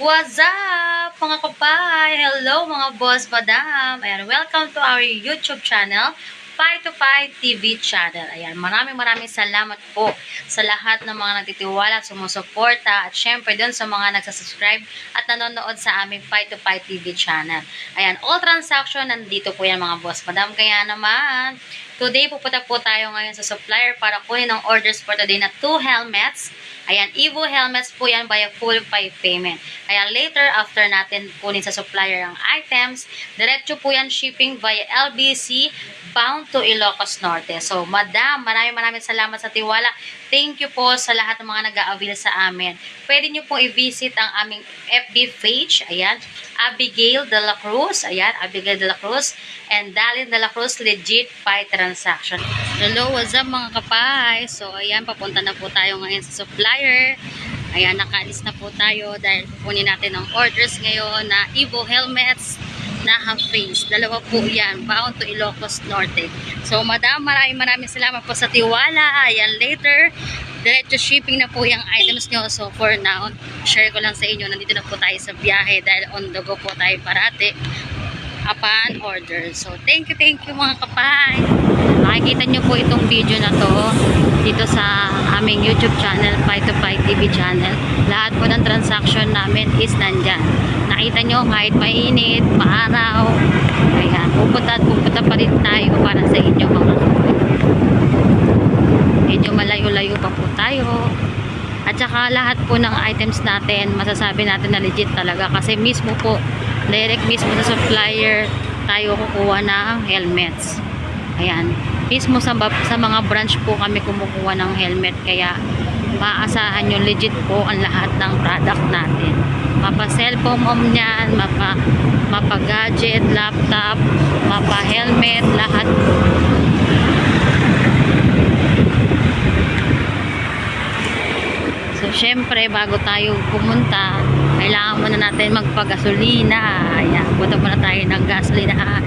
What's up, mga kapay? Hello, mga boss, madam. Ayan, welcome to our YouTube channel, Fight to Fight TV channel. Ayan, maraming salamat po sa lahat ng mga nagtitiwala, sumusuporta, at syempre dun sa mga nagsasubscribe at nanonood sa aming Fight to Fight TV channel. Ayan, all transaction, nandito po yan, mga boss, madam. Kaya naman, today pupunta po tayo ngayon sa supplier para kunin ang orders for today na 2 helmets. Ayan, Evo helmets po yan by a full 5 payment. Ayan, later, after natin kunin sa supplier ang items, diretso po yan shipping via LBC bound to Ilocos Norte. So, madam, maraming salamat sa tiwala. Thank you po sa lahat ng mga nag-a-avail sa amin. Pwede nyo pong i-visit ang aming FB page. Ayan, Abigail de la Cruz. Ayan, Abigail de la Cruz. And Dalin de la Cruz, legit fight transaction. Hello, what's up mga kapay? So, ayan, papunta na po tayo ngayon sa supplier. Ayan, nakaalis na po tayo dahil kukunin natin ang orders ngayon na Evo helmets na half face. Dalawa po yan, bound to Ilocos Norte. So, madam, maraming salamat po sa tiwala. Ayan, later, diretso shipping na po yung items nyo. So, for now, share ko lang sa inyo, nandito na po tayo sa biyahe dahil on the go po tayo parate upon order. So, thank you mga kapay. Makikita nyo po itong video na to dito sa aming YouTube channel, Fight to Fight TV channel. Lahat po ng transaction namin is nandyan. Nakita nyo kahit mainit, maaraw. Ayan, pupunta pa rin tayo para sa inyo mga kapay. Medyo malayo-layo pa po tayo. At saka lahat po ng items natin, masasabi natin na legit talaga kasi mismo po, direct mismo sa supplier tayo kukuha ng helmets. Ayan, mismo sa mga branch po kami kumukuha ng helmet, kaya maaasahan nyo legit po ang lahat ng product natin. Mapa cellphone mo niyan, mapa gadget, laptop, mapa helmet, lahat. So, syempre, bago tayo pumunta, kailangan muna natin magpagasolina. Ayan, punta muna tayo ng gasolinahan.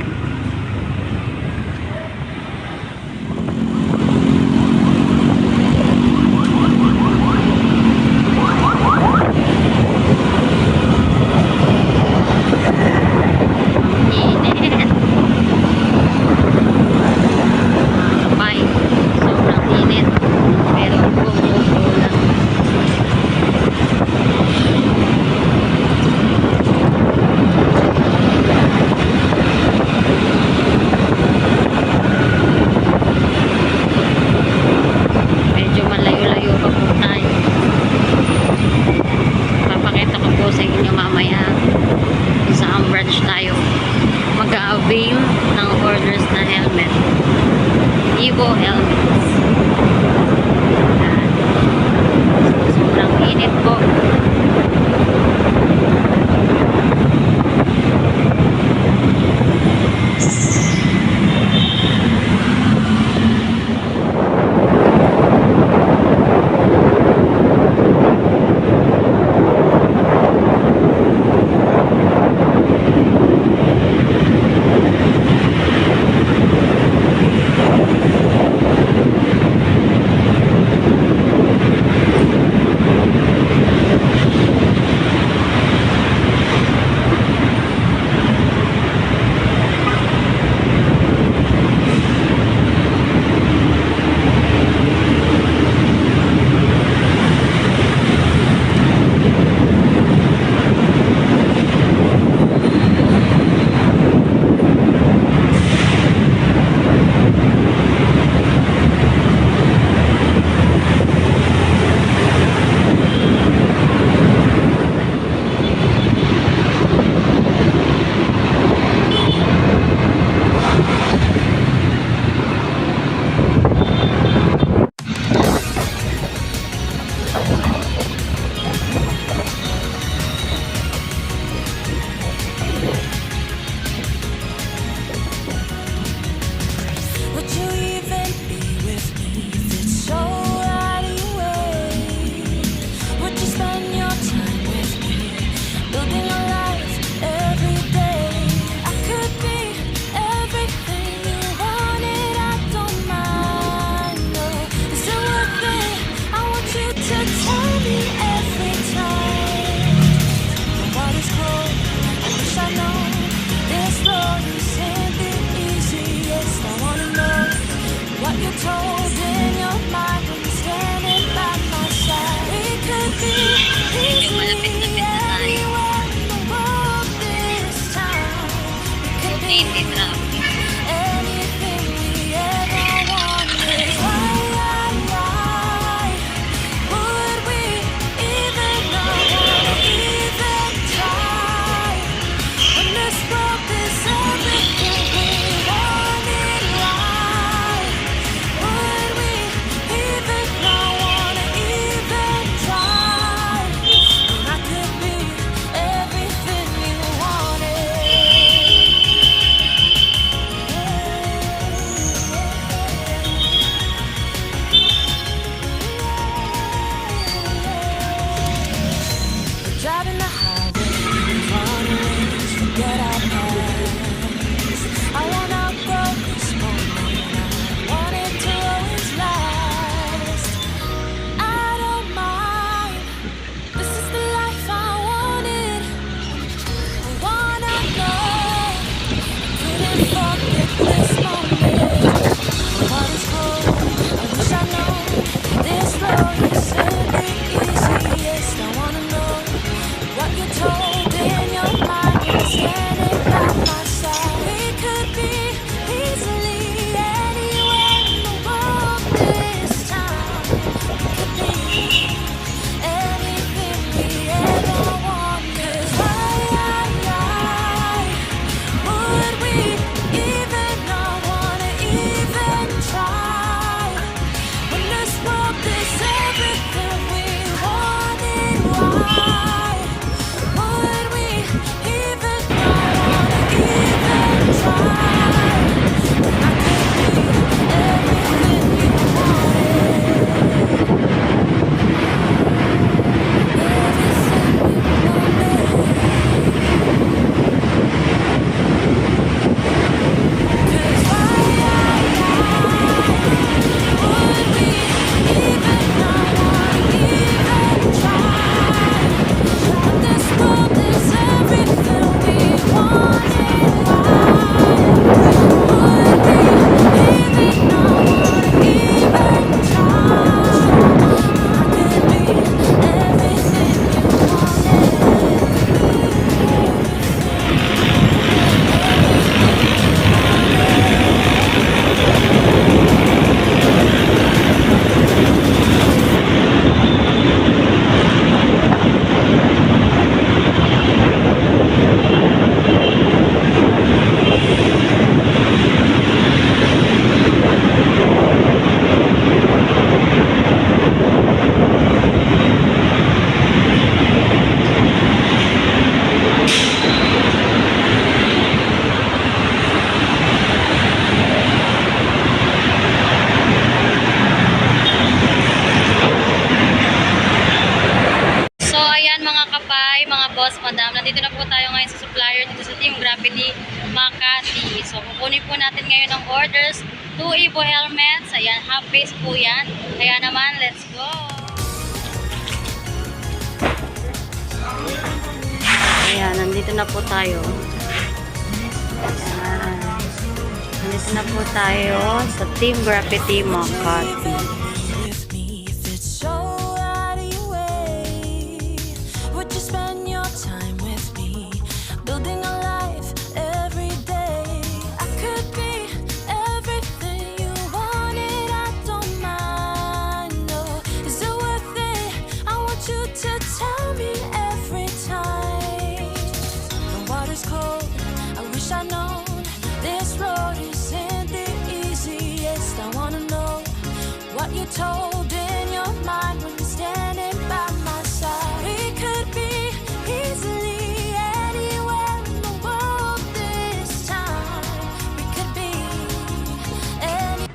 Mag-a-avail ng orders na helmet. Evo helmets. Sobrang init po. you're told in your mind when you're standing by my side. We could be Medyo malapit-lapit easily na tayo. anywhere in the world this time. We could be Hindi traffic. anything we ever wanted. Why would we even know how to even try? When this world is everything we want in life, would we even know how to even try? And I could be everything you wanted. Driving the highway, running, forget our past. I wanna go this moment. I want it to always last. I don't mind. This is the life I wanted. I wanna know. Couldn't forget this moment. My heart is cold. I wish I know. This road isn't the easiest. I wanna know what you're told in your mind when you're standing by my side. We could be easily anywhere in the world this time. We could be anything we ever wanted. Why would we even not wanna even try? When this world is everything we wanted, why would we even not wanna even try? When I could be everything you wanted, everything you wanted. 'Cause would we even not wanna even try? When this world is everything we wanted, would we even not wanna even try? I could be everything you So, ayan mga kapay, mga boss, madam. Nandito na po tayo ngayon sa supplier dito sa Team Gravity Makati. So, kukunin po natin ngayon ang orders. 2 Evo helmets. Ayan, half face po yan. Kaya naman, let's go! Ayan, nandito na po tayo. Ayan. Nandito na po tayo sa Team Gravity Makati. with me if it's so out of your way? Would you spend your time with me, building a life every day? I could be everything you wanted. I don't mind. No, is it worth it? I want you to tell me every time. The water's cold. I wish I known this road isn't the easiest. I wanna know what you're told in your mind when you're standing by my side. We could be easily anywhere in the world this time. We could be any.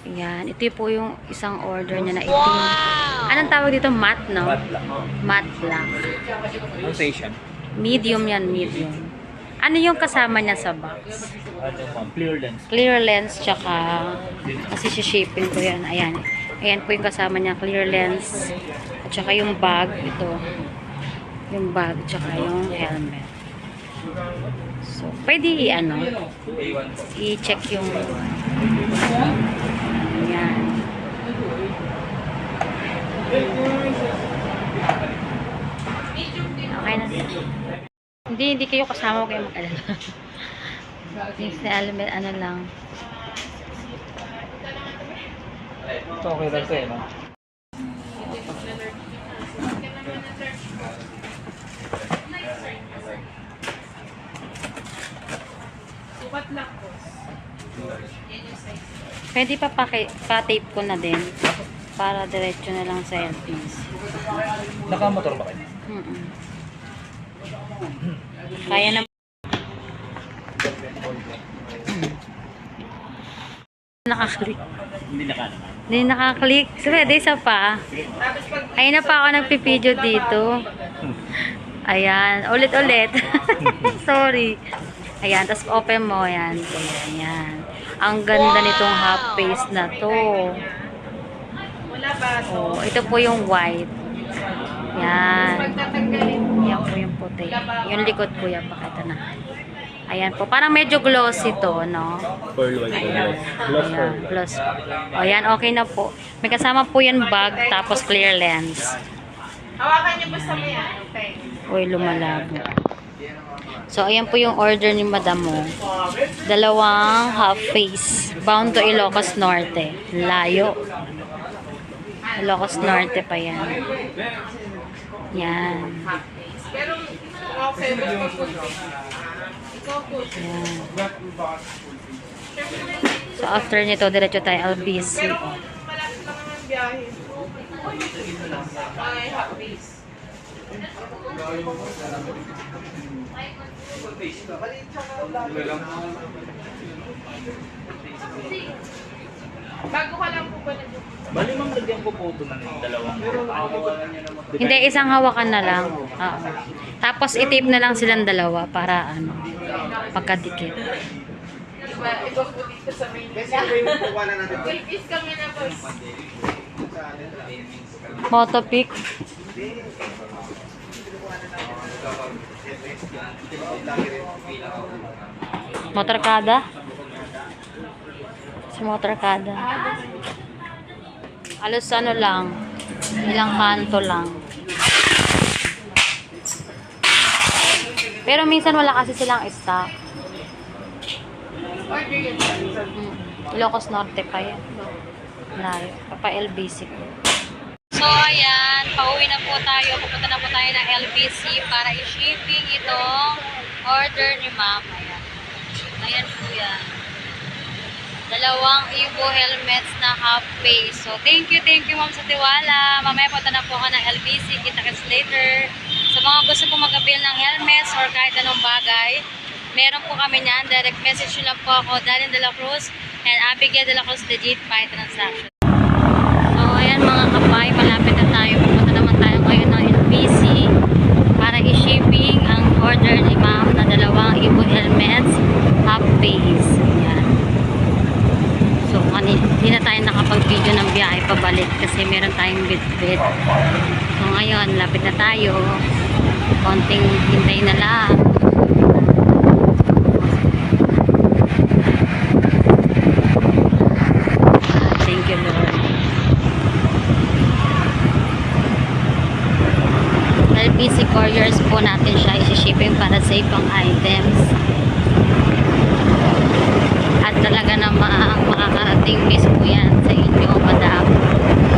Ayan, ito po yung isang order niya na itim. Anong tawag dito? Matte, no? Matte black. Matte black. Ang station. Medium yan, medium. Ano yung kasama niya sa box? Ano ma'am, clear lens. Clear lens, tsaka kasi shipping ko yan. Ayan. Ayan po yung kasama niya, clear lens. At tsaka yung bag, ito. Yung bag, tsaka yung helmet. So, pwede i-check yung ayan. Okay na. Hindi kayo kasama, kayo mag-alala. Yung sa helmet, ano lang. Ito okay lang ito eh, no? Pwede pa-tape ko na din para diretso na lang sa LPs. Nakamotor ba kayo? Kaya na. Nakaklik. Hindi nakanaman. Hindi nakaklik. Pwede isa pa. Ayun na pa ako nagpipideo dito. Ayan. Ulit-ulit. Sorry. Ayan. Tapos open mo. Ayan. Ayan. Ang ganda nitong half face na to. Oh, ito po yung white. Yan. Yan po yung puti. Yung likod po yan. Pakita na. Ayan po. Parang medyo glossy to, no? Pearl white. Ayan. Gloss Ayan. pearl. Gloss. O, yan. Okay na po. May kasama po yan bag, tapos clear lens. Hawakan niyo basta mo yan. Okay. Uy, lumalabo. So, ayan po yung order ni Madam mo. Dalawang half face. Bound to Ilocos Norte. Layo. Ilocos Norte pa yan. Yan. Pero, okay, basta po. Ikaw po. Yan. So, after nito, diretso tayo LBC. Pero kung malapit lang naman biyahe. Ay, happy. Bago ka lang po ba na Bali ma'am, lagyan ko po ito ng dalawang. Hindi, isang hawakan na lang. Oo. Tapos, i-tape na lang silang dalawa para, pagkadikit. Iba po dito sa main. Full piece kami na boss. Motopic. Motorkada. Si Motorkada. Halos ano lang. Ilang kanto lang. Pero minsan wala kasi silang stock. Order yun. Ilocos Norte pa yan. Layo. Pa LBC ko. So, ayan. Pauwi na po tayo. Pupunta na po tayo ng LBC para i-shipping itong order ni ma'am. Ayan. Ayan po yan. Dalawang Evo helmets na half face. So, thank you ma'am sa tiwala. Mamaya punta na po ako ng LBC. Kita-kits later. Sa mga gusto po mag-avail ng helmets or kahit anong bagay, meron po kami niyan. Direct message nyo lang po ako, Darlene De La Cruz and Abigail De La Cruz, Legit Pay Transaction. So, ayan mga kapay, malapit na tayo. Pupunta naman tayo ngayon ng LBC para i-shipping ang order ni ma'am na dalawang Evo helmets half face. Ayan. So, hindi na tayo nakapag-video ng biyahe pabalik kasi meron tayong bit-bit. So, ngayon, lapit na tayo. Konting hintay na lang. Thank you, Lord. LBC couriers po natin siya isi-shipping para sa ibang items. At talaga namang makakarating mismo yan sa inyo, madam.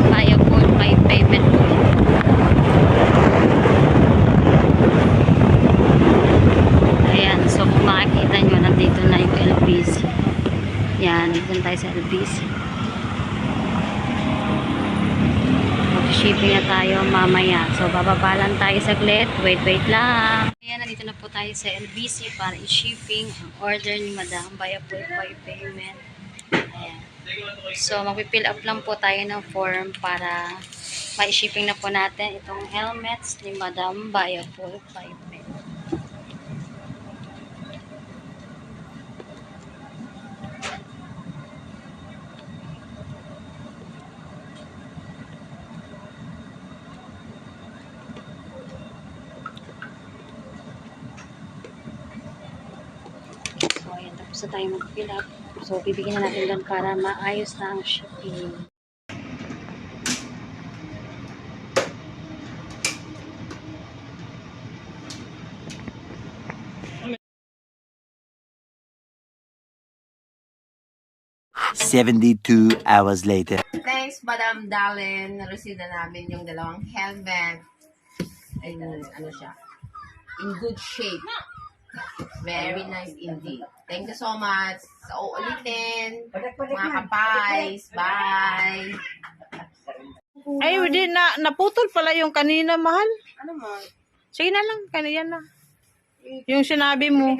Via phone, by payment po. Ayan, so kung makikita nyo, nandito na yung LBC. Yan, dito tayo sa LBC. Mag-shipping na tayo mamaya. So, bababa lang tayo saglit. Wait lang. Ayan, nandito na po tayo sa LBC para i-shipping ang order ni Madam via full by payment. Ayan. So, mag-fill up lang po tayo ng form para ma-shipping na po natin itong helmets ni Madam via full by payment. tapos na tayo mag-fill up. So, bibigyan na natin doon para maayos na ang shipping. Hours later. Thanks, Madam Dallin. Na-receive na namin yung dalawang helmet. Ayun, ano siya. In good shape. Very nice indeed. Thank you so much. Sa uulitin. Mga kapais. Bye. Ay, hindi na naputol pala yung kanina, mahal. Ano mo? Sige na lang, kanina na. Yung sinabi mo.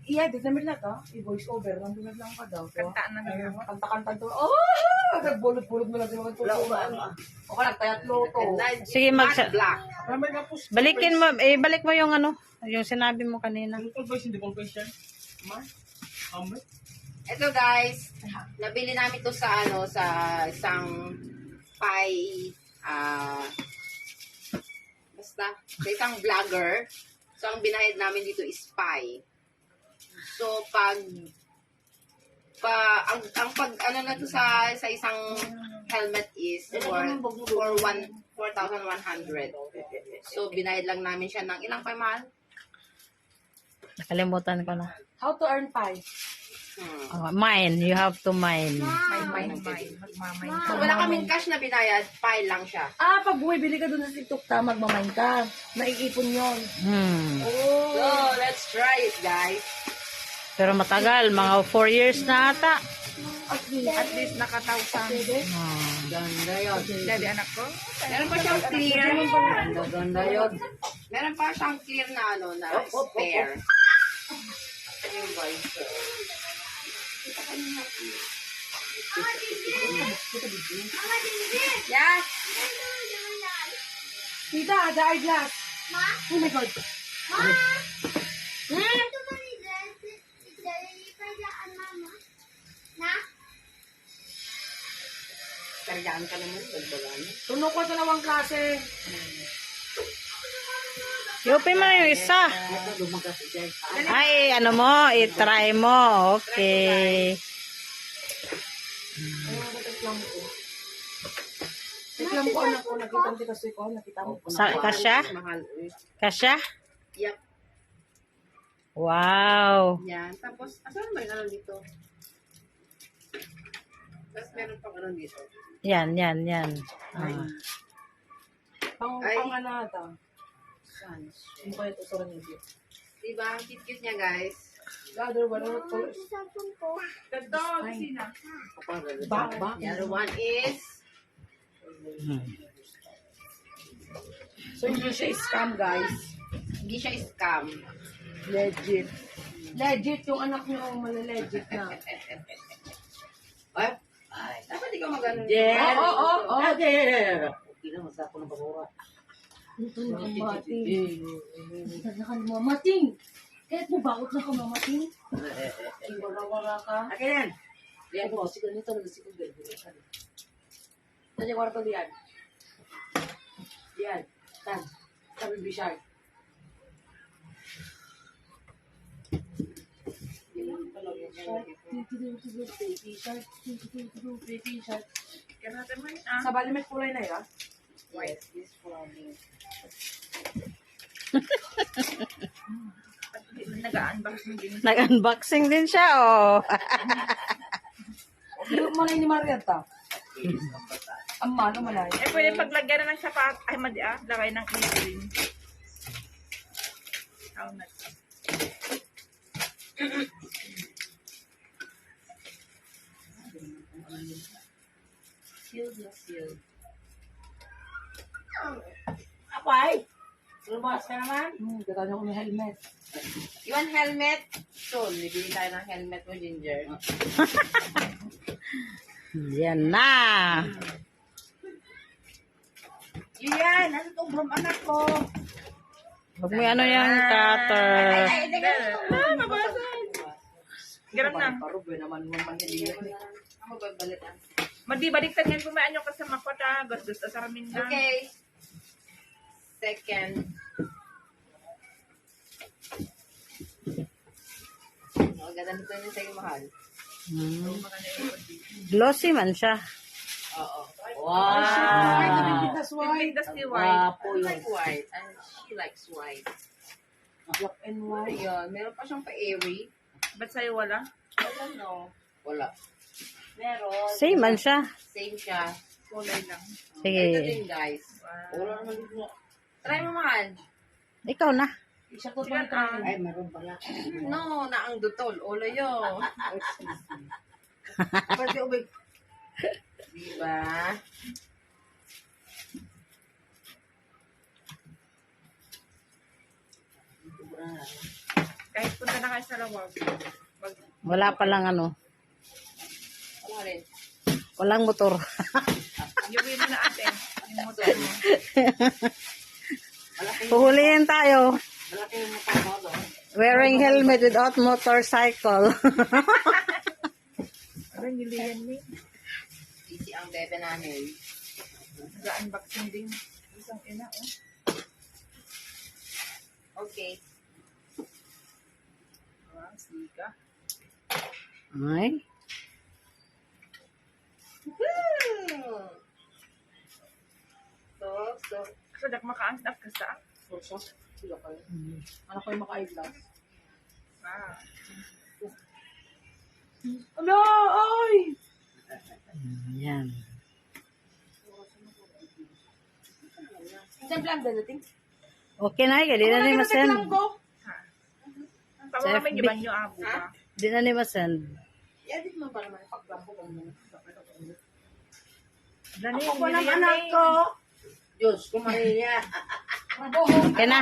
I-edit namin na to. I-voice over. Nandun na lang ka daw. Kanta na lang. Kanta-kanta to. Oh! Nagbulot-bulot mo lang yung mga tutunan. O ka lang, tayat loto. Sige, Black. balikin mo, balik mo yung ano, yung sinabi mo kanina. Ito guys, nabili namin to sa ano, sa isang basta, sa isang vlogger. So, ang binayad namin dito is Pi. So, ang pag ano na to sa isang helmet is for 4,100. So, binayad lang namin siya ng ilang pa, mahal? Nakalimutan ko na. How to earn pie? Mine, you have to mine. So, wala kaming cash na binayad, Pi lang siya. Pag bumibili ka doon sa TikTok ta, magmamain ka. Naiipon yun. So, let's try it, guys. Pero matagal, mga 4 years na ata. At least nakatawsan. Ganda yun. Daddy anak ko. Meron pa siyang clear. Ganda yun. Meron pa siyang clear na ano, na spare. Ayun, guys. Yes! Tita, the eyeglass. Oh my God. Kargaan ka naman, dagdagan. Tunog ko 2 klase. Iupin mo yung isa. Ay, ano mo, i-try mo. Okay. Reklam ko, anak ko. Nakita mo kasi ko. Nakita mo. Kasya? Mahal. Kasya? Yep. Wow. Yan. Tapos, asan ba yung ano dito? Tapos meron pang ano dito. Yan. Pang ano ata. Yung pa ito sa radio. Diba? Ang cute niya, guys. Gather, wala ito. Ba? The other one is So, hindi siya scam, guys. hindi siya scam. Legit. Legit yung anak niyo, malalegit na. Ay, dapat ikaw mag-ano. Yeah. Oo. Okay. Ito na ang mating. Ito na ka mamating. Kahit mo bakit na ka mamating? Ay, wala ka. Akin. Yan po, sige nito na sige. Tanya kwarto diyan. Diyan. Tan. Sabi Bishard. Sa bali may kulay na yan. Yes, this forming. Nag-unboxing din siya, oh. Yung malay ni Marietta. Ang malo malay. Pwede paglagyan na ng sapat. Ay, lagay ng clean. Shield na shield. Apay. Lumabas ka naman. Katanya ko may helmet. You want helmet? So, bibili tayo ng helmet mo, Ginger. Yan na. Yan, ano itong brom anak ko? Huwag mo ano yung cutter. Ganun na. Paruboy naman mo mahiliyan. Ako babalitan. Madibaliktad yan kumaan yung kasama ko ta. Gusto sa ramin na. Okay. Second. Maganda nito yun sa'yo, mahal. Glossy man siya. Oo. Ay, Wow! nabibigdas white. Bigdas ni White. Wapo yun. I like white. And she likes white. Black and white. Ayun, meron pa siyang pa-airy. Ba't sa'yo wala? I don't know. Wala. Meron. Same man siya. Same siya. Kulay lang. Sige. Ito din, guys. Wala naman dito. Try mo, mahal. Ikaw na. Isa ko Yan pa ang Ay, meron pala. No, naang dutol. Ulo yun. Pwede ubig. Diba? kahit punta na kayo sa lawag. Wala pa lang ano. Ano rin? Walang motor. Yung mo na ate. Yung motor mo. Puhulihin tayo. Malaki yung mata mo, no? Wearing helmet without motorcycle. Parang hindi yan ni. Easy ang bebe namin. Nag-unboxing din. Isang ina, oh. Okay. Wow, sika. Ay. So. So, dak maka-unstop ka sa? Sila kayo. Ano ko yung maka-eyeglass? Ah. Ano? Ay! Yan. Saan lang dalating? Okay na, hindi na ni masend. Pag mga may iban nyo abo ka. Hindi na ni masend. Yeah, di mo pa naman paglampo ko muna. Dani, Ako pa ng hindi yan anak eh. ko. Diyos ko, Maria. Okay na.